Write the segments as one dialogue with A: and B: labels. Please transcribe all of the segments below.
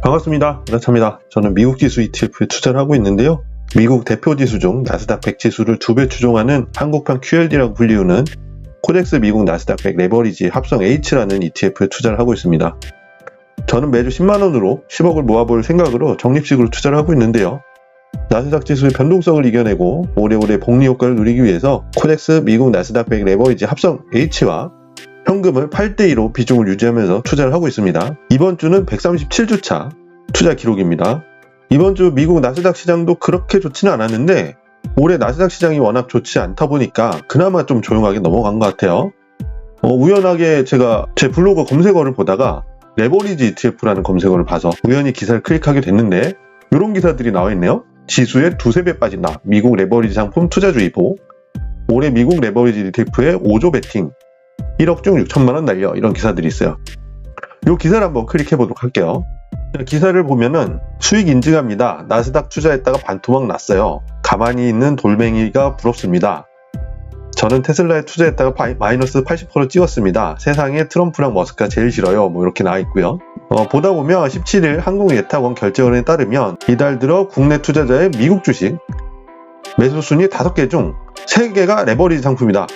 A: 반갑습니다. 나차입니다. 저는 미국 지수 ETF에 투자를 하고 있는데요. 미국 대표 지수 중 나스닥 100 지수를 2배 추종하는 한국판 QLD라고 불리우는 코덱스 미국 나스닥 100 레버리지 합성 H라는 ETF에 투자를 하고 있습니다. 저는 매주 10만원으로 10억을 모아볼 생각으로 적립식으로 투자를 하고 있는데요. 나스닥 지수의 변동성을 이겨내고 오래오래 복리 효과를 누리기 위해서 코덱스 미국 나스닥 100 레버리지 합성 H와 현금을 8대2로 비중을 유지하면서 투자를 하고 있습니다. 이번 주는 137주차 투자 기록입니다. 이번 주 미국 나스닥 시장도 그렇게 좋지는 않았는데 올해 나스닥 시장이 워낙 좋지 않다 보니까 그나마 좀 조용하게 넘어간 것 같아요. 우연하게 제가 제 블로그 검색어를 보다가 레버리지 ETF라는 검색어를 봐서 우연히 기사를 클릭하게 됐는데 이런 기사들이 나와 있네요. 지수의 2~3배 빠진다. 미국 레버리지 상품 투자주의보. 올해 미국 레버리지 ETF에 5조 베팅. 1억 중 6천만원 날려. 이런 기사들이 있어요. 이 기사를 한번 클릭해 보도록 할게요. 기사를 보면은 수익 인증합니다. 나스닥 투자했다가 반토막 났어요. 가만히 있는 돌멩이가 부럽습니다. 저는 테슬라에 투자했다가 마이너스 80% 찍었습니다. 세상에 트럼프랑 머스크가 제일 싫어요. 뭐 이렇게 나와 있고요. 보다 보면 17일 한국예탁원 결제원에 따르면 이달 들어 국내 투자자의 미국 주식 매수 순위 5개 중 3개가 레버리지 상품이다.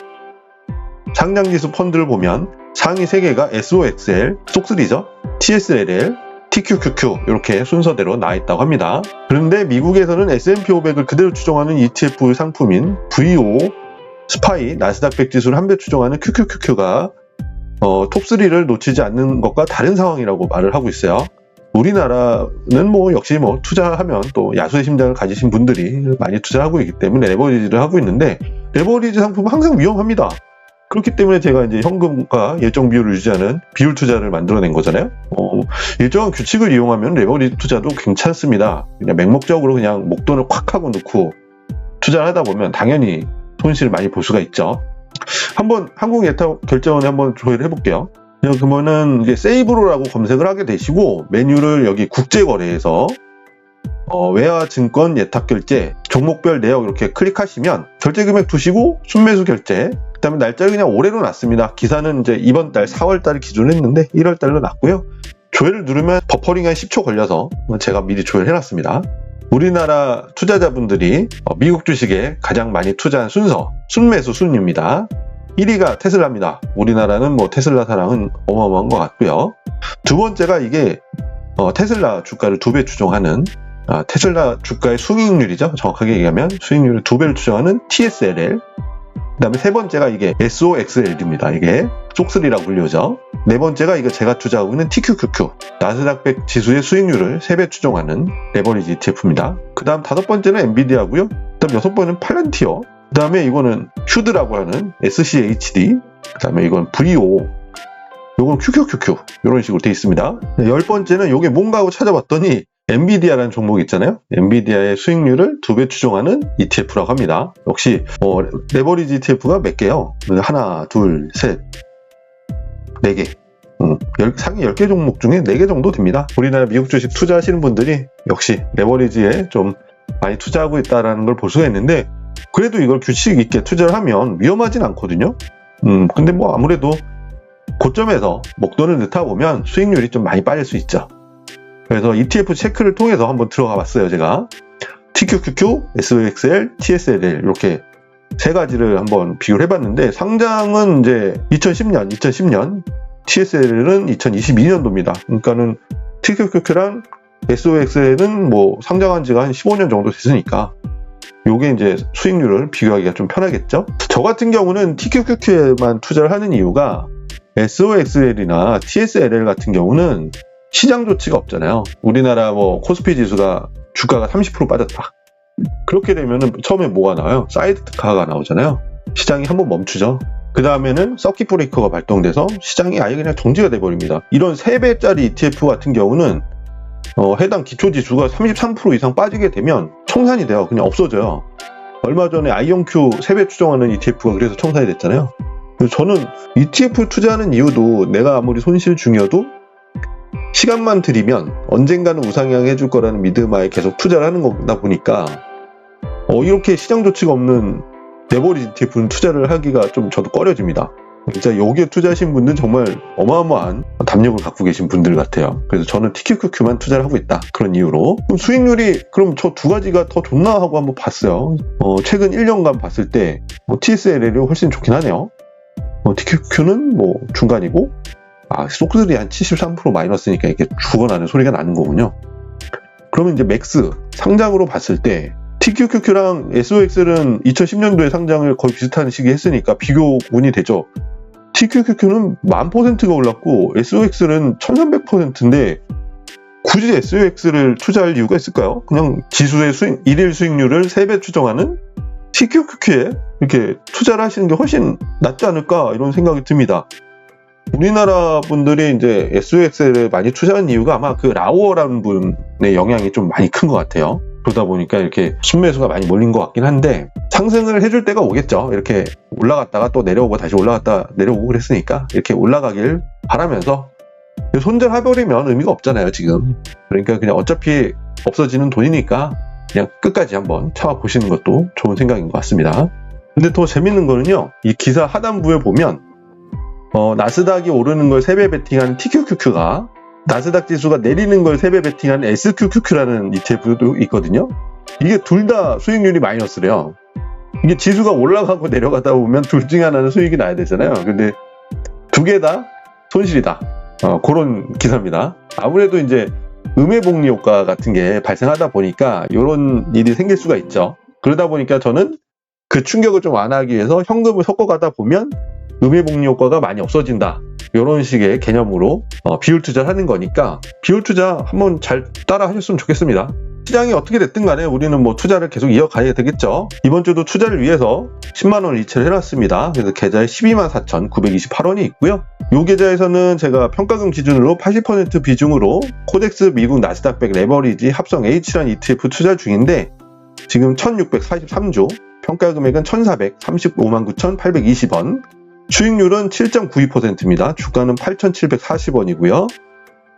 A: 상장지수 펀드를 보면 상위 3개가 SOXL, 속쓰리죠, TSLL, TQQQ 이렇게 순서대로 나와 있다고 합니다. 그런데 미국에서는 S&P 500을 그대로 추종하는 ETF 상품인 VO, 스파이, 나스닥 100 지수를 한 배 추종하는 QQQQ가 톱3를 놓치지 않는 것과 다른 상황이라고 말을 하고 있어요. 우리나라는 역시 투자하면 또 야수의 심장을 가지신 분들이 많이 투자하고 있기 때문에 레버리지를 하고 있는데 레버리지 상품은 항상 위험합니다. 그렇기 때문에 제가 이제 현금과 일정 비율을 유지하는 비율 투자를 만들어낸 거잖아요. 일정한 규칙을 이용하면 레버리지 투자도 괜찮습니다. 그냥 맹목적으로 그냥 목돈을 콱 하고 넣고 투자를 하다 보면 당연히 손실을 많이 볼 수가 있죠. 한번 한국예탁결제원에 한번 조회를 해볼게요. 그러면은 이제 세이브로라고 검색을 하게 되시고 메뉴를 여기 국제거래에서 외화증권 예탁결제 종목별 내역 이렇게 클릭하시면 결제금액 두시고 순매수 결제, 그 다음에 날짜를 그냥 올해로 놨습니다. 기사는 이제 이번 달 4월 달을 기준으로 했는데 1월 달로 놨고요. 조회를 누르면 버퍼링 한 10초 걸려서 제가 미리 조회를 해놨습니다. 우리나라 투자자분들이 미국 주식에 가장 많이 투자한 순서, 순매수 순입니다. 1위가 테슬라입니다. 우리나라는 테슬라 사랑은 어마어마한 것 같고요. 두 번째가 이게 테슬라 주가를 2배 추종하는 테슬라 주가의 수익률이죠. 정확하게 얘기하면 수익률을 2배를 추정하는 TSLL. 그 다음에 세 번째가 이게 SOXL입니다. 이게 속쓰리라고 불리우죠. 네 번째가 이거 제가 투자하고 있는 TQQQ. 나스닥 100 지수의 수익률을 3배 추정하는 레버리지 ETF입니다. 그 다음 5번째는 엔비디아고요. 그 다음 6번째는 팔란티어. 그 다음에 이거는 슈드라고 하는 SCHD. 그 다음에 이건 VO. 요건 QQQQ. 이런 식으로 되어 있습니다. 10번째는 요게 뭔가 하고 찾아봤더니 엔비디아라는 종목이 있잖아요. 엔비디아의 수익률을 2배 추종하는 ETF라고 합니다. 역시 레버리지 ETF가 몇 개요? 하나, 둘, 셋, 4개. 상위 10개 종목 중에 4개 정도 됩니다. 우리나라 미국 주식 투자하시는 분들이 역시 레버리지에 좀 많이 투자하고 있다는 걸 볼 수가 있는데 그래도 이걸 규칙 있게 투자를 하면 위험하진 않거든요. 근데 아무래도 고점에서 목돈을 넣다 보면 수익률이 좀 많이 빠질 수 있죠. 그래서 ETF 체크를 통해서 한번 들어가 봤어요. 제가 TQQQ, SOXL, TSLL 이렇게 세 가지를 한번 비교를 해봤는데 상장은 이제 2010년, TSLL은 2022년도입니다. 그러니까는 TQQQ랑 SOXL은 상장한 지가 한 15년 정도 됐으니까 요게 이제 수익률을 비교하기가 좀 편하겠죠. 저 같은 경우는 TQQQ에만 투자를 하는 이유가 SOXL이나 TSLL 같은 경우는 시장 조치가 없잖아요. 우리나라 코스피 지수가 주가가 30% 빠졌다. 그렇게 되면은 처음에 뭐가 나와요? 사이드카가 나오잖아요. 시장이 한번 멈추죠. 그 다음에는 서킷 브레이커가 발동돼서 시장이 아예 그냥 정지가 돼버립니다. 이런 3배짜리 ETF 같은 경우는 해당 기초 지수가 33% 이상 빠지게 되면 청산이 돼요. 그냥 없어져요. 얼마 전에 아이온큐 3배 추정하는 ETF가 그래서 청산이 됐잖아요. 저는 ETF 투자하는 이유도 내가 아무리 손실 중이어도 시간만 들이면 언젠가는 우상향 해줄 거라는 믿음하에 계속 투자를 하는 거다 보니까 이렇게 시장 조치가 없는 레버리지 ETF는 투자를 하기가 좀 저도 꺼려집니다. 진짜 여기에 투자하신 분들은 정말 어마어마한 담력을 갖고 계신 분들 같아요. 그래서 저는 TQQQ만 투자를 하고 있다. 그런 이유로. 그럼 수익률이 그럼 저 두 가지가 더 좋나 하고 한번 봤어요. 최근 1년간 봤을 때 TSLL이 훨씬 좋긴 하네요. TQQ는 뭐 중간이고, 속들이 한 73% 마이너스니까 이렇게 죽어나는 소리가 나는 거군요. 그러면 이제 맥스 상장으로 봤을 때 TQQQ랑 SOX는 2010년도에 상장을 거의 비슷한 시기에 했으니까 비교군이 되죠. TQQQ는 10,000%가 올랐고 SOX는 1300%인데 굳이 SOX를 투자할 이유가 있을까요? 그냥 지수의 일일 수익률을 3배 추정하는 TQQQ에 이렇게 투자를 하시는 게 훨씬 낫지 않을까 이런 생각이 듭니다. 우리나라 분들이 이제 SOX를 많이 투자한 이유가 아마 그 라오어라는 분의 영향이 좀 많이 큰 것 같아요. 그러다 보니까 이렇게 순매수가 많이 몰린 것 같긴 한데 상승을 해줄 때가 오겠죠. 이렇게 올라갔다가 또 내려오고 다시 올라갔다 내려오고 그랬으니까 이렇게 올라가길 바라면서 손절해버리면 의미가 없잖아요 지금. 그러니까 그냥 어차피 없어지는 돈이니까 그냥 끝까지 한번 참아보시는 것도 좋은 생각인 것 같습니다. 근데 더 재밌는 거는요, 이 기사 하단부에 보면 나스닥이 오르는 걸 3배 베팅한 TQQQ가 나스닥 지수가 내리는 걸 3배 베팅한 SQQQ라는 ETF도 있거든요. 이게 둘 다 수익률이 마이너스래요. 이게 지수가 올라가고 내려가다 보면 둘 중에 하나는 수익이 나야 되잖아요. 근데 두 개 다 손실이다. 그런 기사입니다. 아무래도 이제 음해복리 효과 같은 게 발생하다 보니까 이런 일이 생길 수가 있죠. 그러다 보니까 저는 그 충격을 좀 완화하기 위해서 현금을 섞어가다 보면 음해복리 효과가 많이 없어진다. 이런 식의 개념으로 비율 투자를 하는 거니까 비율 투자 한번 잘 따라 하셨으면 좋겠습니다. 시장이 어떻게 됐든 간에 우리는 뭐 투자를 계속 이어가야 되겠죠. 이번 주도 투자를 위해서 10만원 이체를 해놨습니다. 그래서 계좌에 124,928원이 있고요. 이 계좌에서는 제가 평가금 기준으로 80% 비중으로 코덱스 미국 나스닥 100 레버리지 합성 H라는 ETF 투자 중인데 지금 1643주, 평가 금액은 1435만9,820원, 수익률은 7.92%입니다. 주가는 8,740원이고요.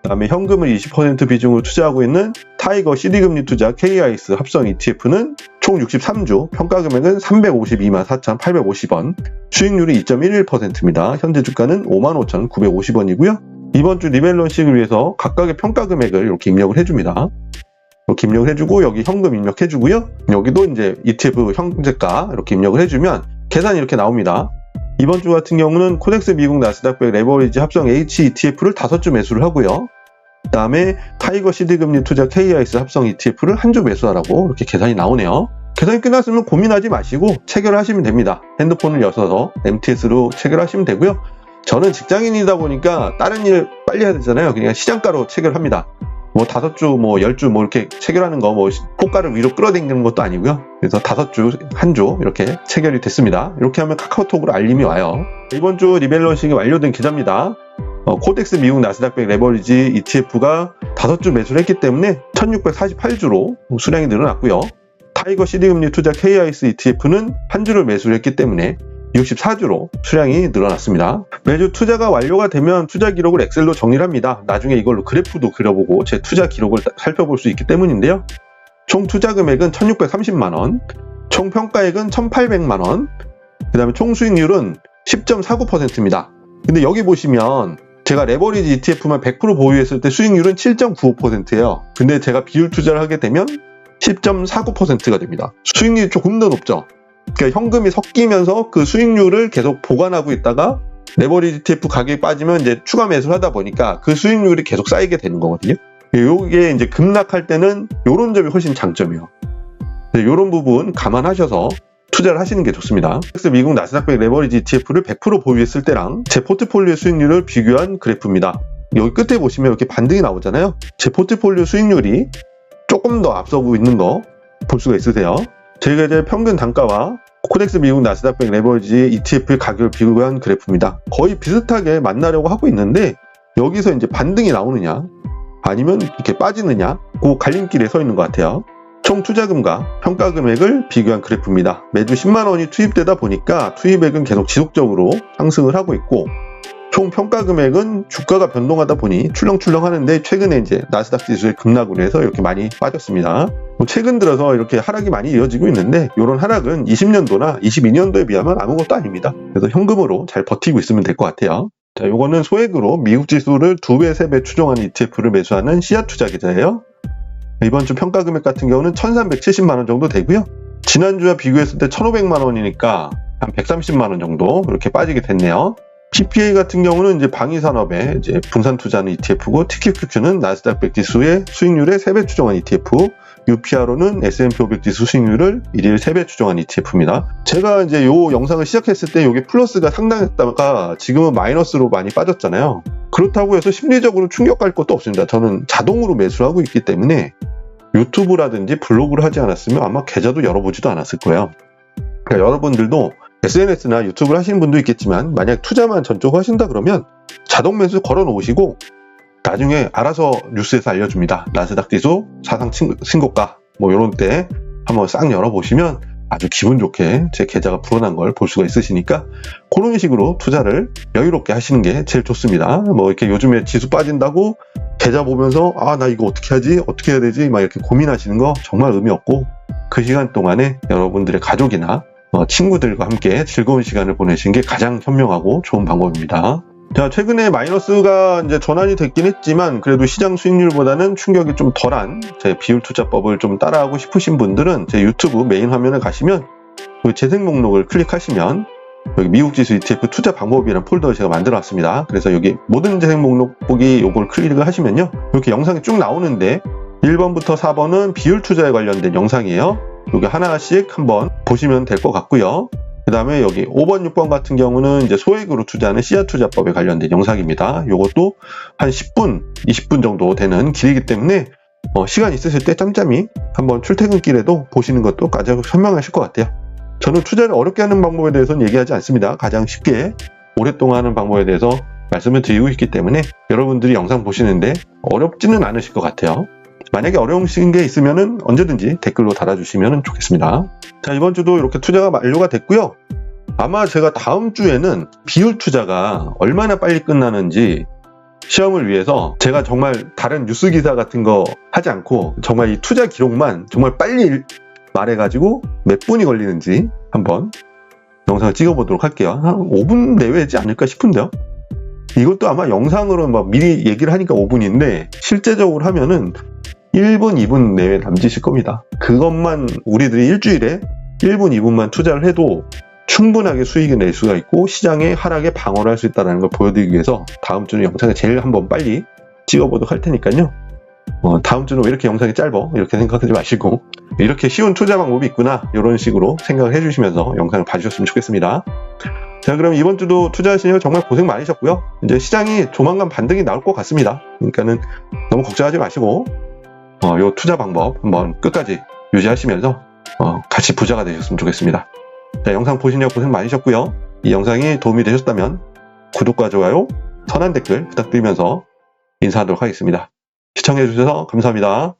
A: 그 다음에 현금을 20% 비중으로 투자하고 있는 타이거 CD금리 투자 KIS 합성 ETF는 총 63주, 평가 금액은 352만 4,850원, 수익률이 2.11%입니다. 현재 주가는 55,950원이고요. 이번 주 리밸런싱을 위해서 각각의 평가 금액을 이렇게 입력을 해줍니다. 이렇게 입력을 해주고 여기 현금 입력해주고요. 여기도 이제 ETF 현재가 이렇게 입력을 해주면 계산이 이렇게 나옵니다. 이번 주 같은 경우는 코덱스 미국 나스닥 100 레버리지 합성 H ETF를 5주 매수를 하고요. 그 다음에 타이거 CD금리 투자 KIS 합성 ETF를 한 주 매수하라고 이렇게 계산이 나오네요. 계산이 끝났으면 고민하지 마시고 체결하시면 됩니다. 핸드폰을 여셔서 MTS로 체결하시면 되고요. 저는 직장인이다 보니까 다른 일 빨리 해야 되잖아요. 그냥 시장가로 체결합니다. 뭐 5주, 뭐 10주 뭐 이렇게 체결하는 거 뭐 호가를 위로 끌어당기는 것도 아니고요. 그래서 5주, 한 주 이렇게 체결이 됐습니다. 이렇게 하면 카카오톡으로 알림이 와요. 이번 주 리밸런싱이 완료된 계좌입니다. 코덱스 미국 나스닥 100 레버리지 ETF가 5주 매수를 했기 때문에 1648주로 수량이 늘어났고요. 타이거 CD금리 투자 KIS ETF는 한 주를 매수를 했기 때문에 64주로 수량이 늘어났습니다. 매주 투자가 완료가 되면 투자 기록을 엑셀로 정리를 합니다. 나중에 이걸로 그래프도 그려보고 제 투자 기록을 살펴볼 수 있기 때문인데요. 총 투자 금액은 1,630만원, 총 평가액은 1,800만원, 그 다음에 총 수익률은 10.49%입니다. 근데 여기 보시면 제가 레버리지 ETF만 100% 보유했을 때 수익률은 7.95%예요. 근데 제가 비율 투자를 하게 되면 10.49%가 됩니다. 수익률이 조금 더 높죠. 그러니까 현금이 섞이면서 그 수익률을 계속 보관하고 있다가 레버리지 ETF 가격이 빠지면 이제 추가 매수를 하다 보니까 그 수익률이 계속 쌓이게 되는 거거든요. 요게 이제 급락할 때는 요런 점이 훨씬 장점이에요. 요런 부분 감안하셔서 투자를 하시는 게 좋습니다. 미국 나스닥 100 레버리지 ETF를 100% 보유했을 때랑 제 포트폴리오 수익률을 비교한 그래프입니다. 여기 끝에 보시면 이렇게 반등이 나오잖아요. 제 포트폴리오 수익률이 조금 더 앞서고 있는 거 볼 수가 있으세요. 저희가 이제 평균 단가와 코덱스 미국 나스닥 100 레버리지 ETF 가격을 비교한 그래프입니다. 거의 비슷하게 만나려고 하고 있는데 여기서 이제 반등이 나오느냐 아니면 이렇게 빠지느냐 그 갈림길에 서 있는 것 같아요. 총 투자금과 평가 금액을 비교한 그래프입니다. 매주 10만원이 투입되다 보니까 투입액은 계속 지속적으로 상승을 하고 있고 총 평가 금액은 주가가 변동하다 보니 출렁출렁 하는데 최근에 이제 나스닥 지수의 급락으로 해서 이렇게 많이 빠졌습니다. 최근 들어서 이렇게 하락이 많이 이어지고 있는데 이런 하락은 20년도나 22년도에 비하면 아무것도 아닙니다. 그래서 현금으로 잘 버티고 있으면 될 것 같아요. 자, 요거는 소액으로 미국 지수를 2배, 3배 추종한 ETF를 매수하는 씨앗 투자 계좌예요. 이번 주 평가 금액 같은 경우는 1,370만 원 정도 되고요. 지난주와 비교했을 때 1,500만 원이니까 한 130만 원 정도 이렇게 빠지게 됐네요. PPA 같은 경우는 이제 방위산업에 이제 분산 투자하는 ETF고, TQQQ는 나스닥 100 지수의 수익률의 3배 추정한 ETF, UPRO는 S&P 500 지수 수익률을 1일 3배 추정한 ETF입니다. 제가 이제 요 영상을 시작했을 때 이게 플러스가 상당했다가 지금은 마이너스로 많이 빠졌잖아요. 그렇다고 해서 심리적으로 충격할 것도 없습니다. 저는 자동으로 매수를 하고 있기 때문에 유튜브라든지 블로그를 하지 않았으면 아마 계좌도 열어보지도 않았을 거예요. 그러니까 여러분들도 SNS나 유튜브를 하시는 분도 있겠지만 만약 투자만 전적으로 하신다 그러면 자동 매수 걸어 놓으시고 나중에 알아서 뉴스에서 알려줍니다. 나스닥 지수 사상 신고가 뭐 이런 때 한번 싹 열어보시면 아주 기분 좋게 제 계좌가 불어난 걸 볼 수가 있으시니까 그런 식으로 투자를 여유롭게 하시는 게 제일 좋습니다. 뭐 이렇게 요즘에 지수 빠진다고 계좌 보면서 아, 나 이거 어떻게 하지? 어떻게 해야 되지? 막 이렇게 고민하시는 거 정말 의미 없고, 그 시간 동안에 여러분들의 가족이나 친구들과 함께 즐거운 시간을 보내시는 게 가장 현명하고 좋은 방법입니다. 자, 최근에 마이너스가 이제 전환이 됐긴 했지만 그래도 시장 수익률보다는 충격이 좀 덜한 제 비율 투자법을 좀 따라하고 싶으신 분들은 제 유튜브 메인 화면에 가시면 재생 목록을 클릭하시면 여기 미국 지수 ETF 투자 방법이라는 폴더를 제가 만들어 놨습니다. 그래서 여기 모든 재생 목록 보기 요걸 클릭을 하시면요, 이렇게 영상이 쭉 나오는데 1번부터 4번은 비율 투자에 관련된 영상이에요. 여기 하나씩 한번 보시면 될 것 같고요. 그 다음에 여기 5번, 6번 같은 경우는 이제 소액으로 투자하는 씨앗 투자법에 관련된 영상입니다. 이것도 한 10분, 20분 정도 되는 길이기 때문에 시간 있으실 때 짬짬이 한번 출퇴근길에도 보시는 것도 가장 현명하실 것 같아요. 저는 투자를 어렵게 하는 방법에 대해서는 얘기하지 않습니다. 가장 쉽게 오랫동안 하는 방법에 대해서 말씀을 드리고 있기 때문에 여러분들이 영상 보시는데 어렵지는 않으실 것 같아요. 만약에 어려우신 게 있으면 언제든지 댓글로 달아주시면 좋겠습니다. 자, 이번 주도 이렇게 투자가 만료가 됐고요. 아마 제가 다음 주에는 비율 투자가 얼마나 빨리 끝나는지 시험을 위해서 제가 정말 다른 뉴스 기사 같은 거 하지 않고 정말 이 투자 기록만 정말 빨리 말해가지고 몇 분이 걸리는지 한번 영상을 찍어보도록 할게요. 한 5분 내외지 않을까 싶은데요. 이것도 아마 영상으로 막 미리 얘기를 하니까 5분인데 실제적으로 하면은 1분, 2분 내외 남기실 겁니다. 그것만 우리들이 일주일에 1분, 2분만 투자를 해도 충분하게 수익을 낼 수가 있고 시장의 하락에 방어를 할 수 있다는 걸 보여드리기 위해서 다음 주는 영상을 제일 한번 빨리 찍어보도록 할 테니까요. 다음 주는 왜 이렇게 영상이 짧아? 이렇게 생각하지 마시고 이렇게 쉬운 투자 방법이 있구나, 이런 식으로 생각을 해주시면서 영상을 봐주셨으면 좋겠습니다. 자, 그럼 이번 주도 투자하시느라 정말 고생 많으셨고요. 이제 시장이 조만간 반등이 나올 것 같습니다. 그러니까는 너무 걱정하지 마시고 요 투자 방법 한번 끝까지 유지하시면서 같이 부자가 되셨으면 좋겠습니다. 자, 영상 보시느라 고생 많으셨고요. 이 영상이 도움이 되셨다면 구독과 좋아요, 선한 댓글 부탁드리면서 인사하도록 하겠습니다. 시청해주셔서 감사합니다.